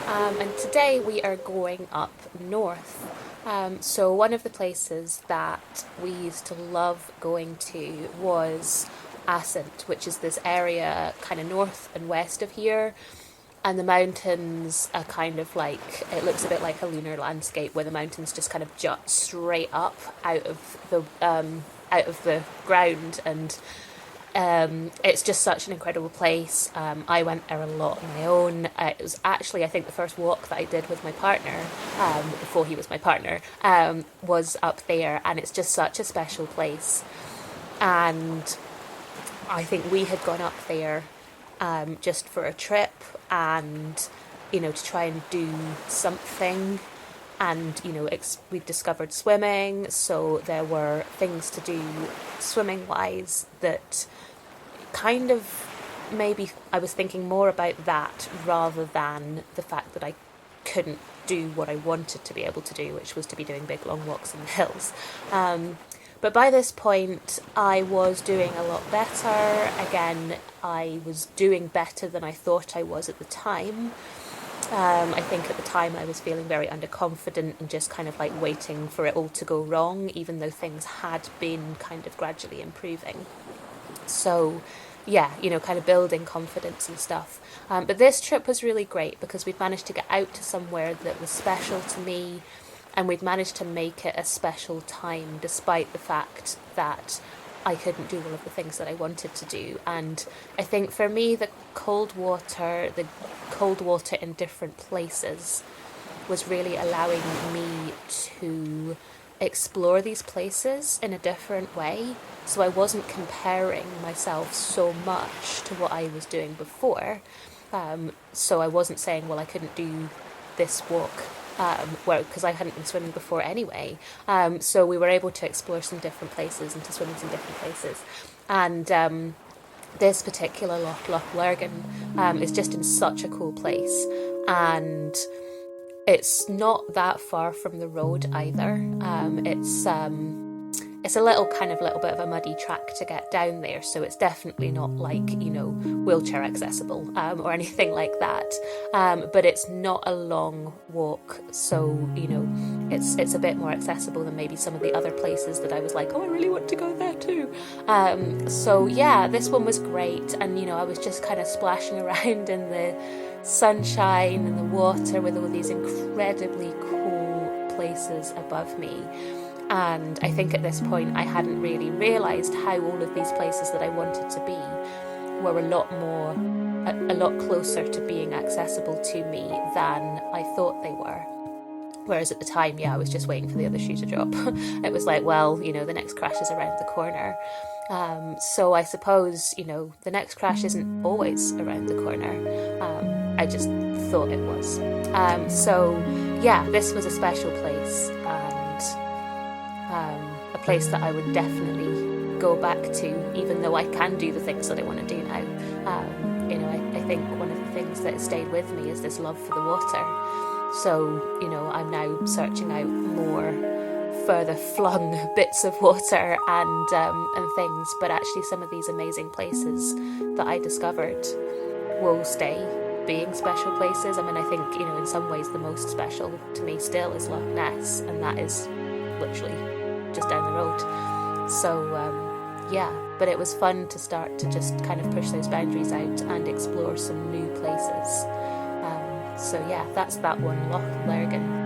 And today we are going up north. So one of the places that we used to love going to was Ascent, which is this area kind of north and west of here. And the mountains are kind of like, it looks a bit like a lunar landscape where the mountains just kind of jut straight up out of the ground, and it's just such an incredible place. I went there a lot on my own. It was actually, I think, the first walk that I did with my partner, before he was my partner, was up there, and it's just such a special place. And I think we had gone up there just for a trip, and to try and do something. And we discovered swimming, so there were things to do swimming wise that kind of, maybe I was thinking more about that rather than the fact that I couldn't do what I wanted to be able to do, which was to be doing big long walks in the hills. But by this point, I was doing a lot better. Again, I was doing better than I thought I was at the time. I think at the time I was feeling very underconfident and just kind of like waiting for it all to go wrong, even though things had been kind of gradually improving. So, yeah, kind of building confidence and stuff. But this trip was really great because we'd managed to get out to somewhere that was special to me, and we'd managed to make it a special time despite the fact that I couldn't do all of the things that I wanted to do. And I think for me, the cold water in different places was really allowing me to explore these places in a different way. So I wasn't comparing myself so much to what I was doing before. So I wasn't saying, well, I couldn't do this walk, because I hadn't been swimming before anyway. So we were able to explore some different places and to swim in some different places. And this particular Loch Lurgan is just in such a cool place. And it's not that far from the road either. It's a little bit of a muddy track to get down there, so it's definitely not like wheelchair accessible or anything like that. But it's not a long walk, so it's a bit more accessible than maybe some of the other places that I was like, oh, I really want to go there too. So yeah, this one was great, and I was just kind of splashing around in the sunshine and the water with all these incredibly cool places above me. And I think at this point I hadn't really realised how all of these places that I wanted to be were a lot closer to being accessible to me than I thought they were. Whereas at the time, yeah, I was just waiting for the other shoe to drop. It was like, well, the next crash is around the corner. So I suppose, the next crash isn't always around the corner. I just thought it was. So yeah, this was a special place, and a place that I would definitely go back to, even though I can do the things that I want to do now. I think one of the things that has stayed with me is this love for the water. So, I'm now searching out more further flung bits of water and things, but actually some of these amazing places that I discovered will stay being special places. I mean, I think, in some ways the most special to me still is Loch Ness, and that is literally just down the road. So, yeah, but it was fun to start to just kind of push those boundaries out and explore some new places. So yeah, that's that one, Loch Lurgan.